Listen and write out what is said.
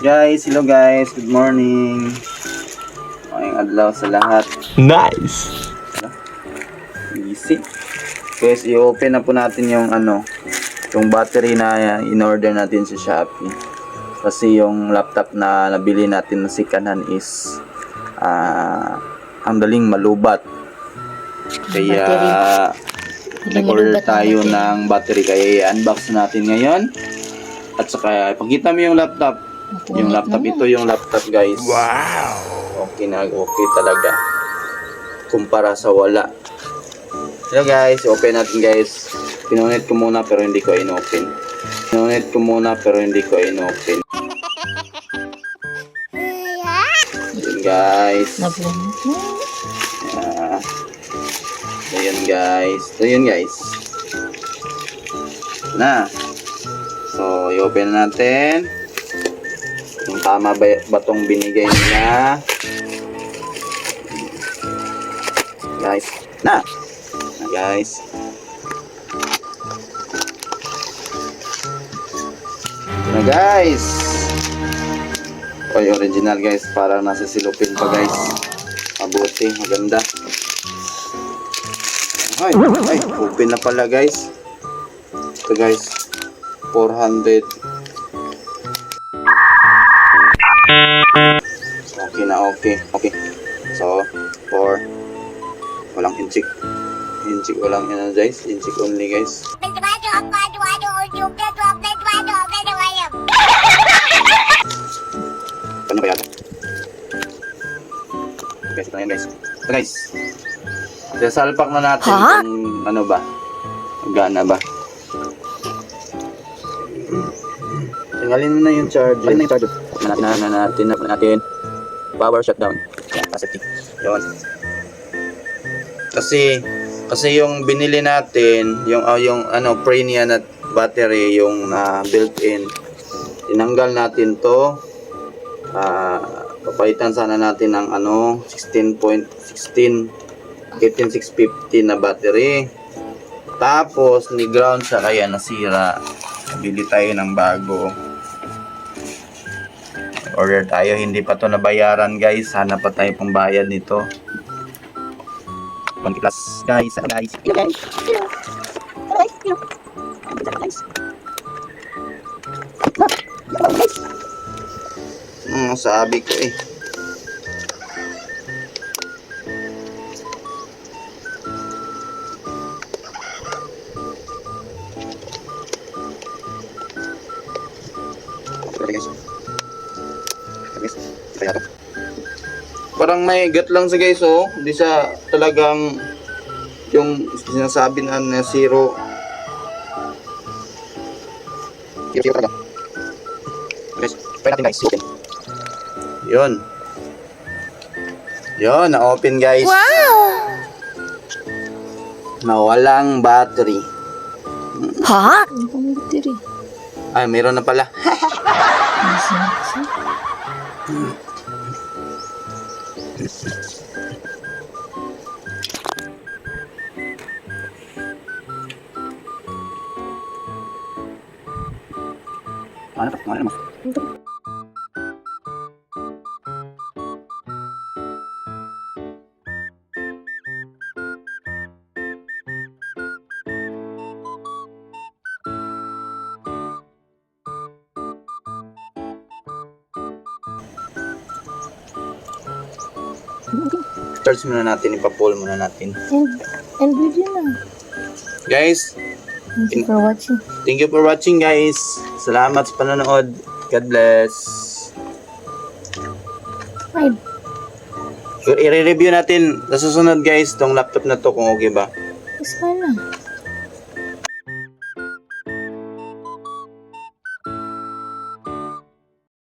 Guys, hello guys. Good morning. Ngayong adlaw sa lahat. Nice! Easy. Guys, i-open na po natin yung yung battery na in-order natin sa Shopee. Kasi yung laptop na nabili natin na sikanan is ang daling malubat. Kaya nag-order tayo ng battery. Kaya i-unbox natin ngayon. At saka pakita mo yung laptop. Yung laptop, ito yung laptop guys. Wow! Okay na, okay talaga. Kumpara sa wala. Hello guys, open natin guys. Pinunit ko muna pero hindi ko in-open. Pinunit ko muna pero hindi ko in-open. Yun guys. Ayan guys. So yun guys. Na. So, i-open natin. Kung tama ba itong binigay nila. Guys. Na guys. Ito na guys. Oy, original guys. Parang nasa silupin pa guys. Mabuti, maganda. Ay, open na pala guys. Ito guys. 400. Okay na, okay. So, 4. Walang inchik. Inchik walang yan guys. Inchik only guys. Ano ba yata? Guys, ito na yan guys. Ito guys. Salpak na natin kung ano ba. Gana ba. Tingalin mo na yung charger. Alin na yung charger? Natin. Power shutdown. Yan, positive. Yun. Kasi yung binili natin, yung Prenia na battery, yung built-in, tinanggal natin to. Papalitan sana natin ng 18650 na battery. Tapos ni ground siya kaya nasira. Bili tayo ng bago. Order tayo, hindi pa to nabayaran guys. Sana pa tayo pang bayad nito. 1 plus guys, guys. Hello guys. Hello. Hello guys. Hello guys. Sabi ko eh. Parang may gat lang sa guys oh. Hindi siya talagang yung sinasabi na zero. Zero talaga. Guys, try natin guys. Open. Yun, na-open guys. Wow! Nawalang battery. Ha? Ano pang battery? Ay, meron na pala. Mana mas? Charge muna natin, ipa-pull muna natin. And video na. Guys, Thank you for watching. thank you for watching guys. Salamat sa panonood. God bless. Ay, I-review natin sa susunod guys tong laptop na to kung okay ba. is fine na.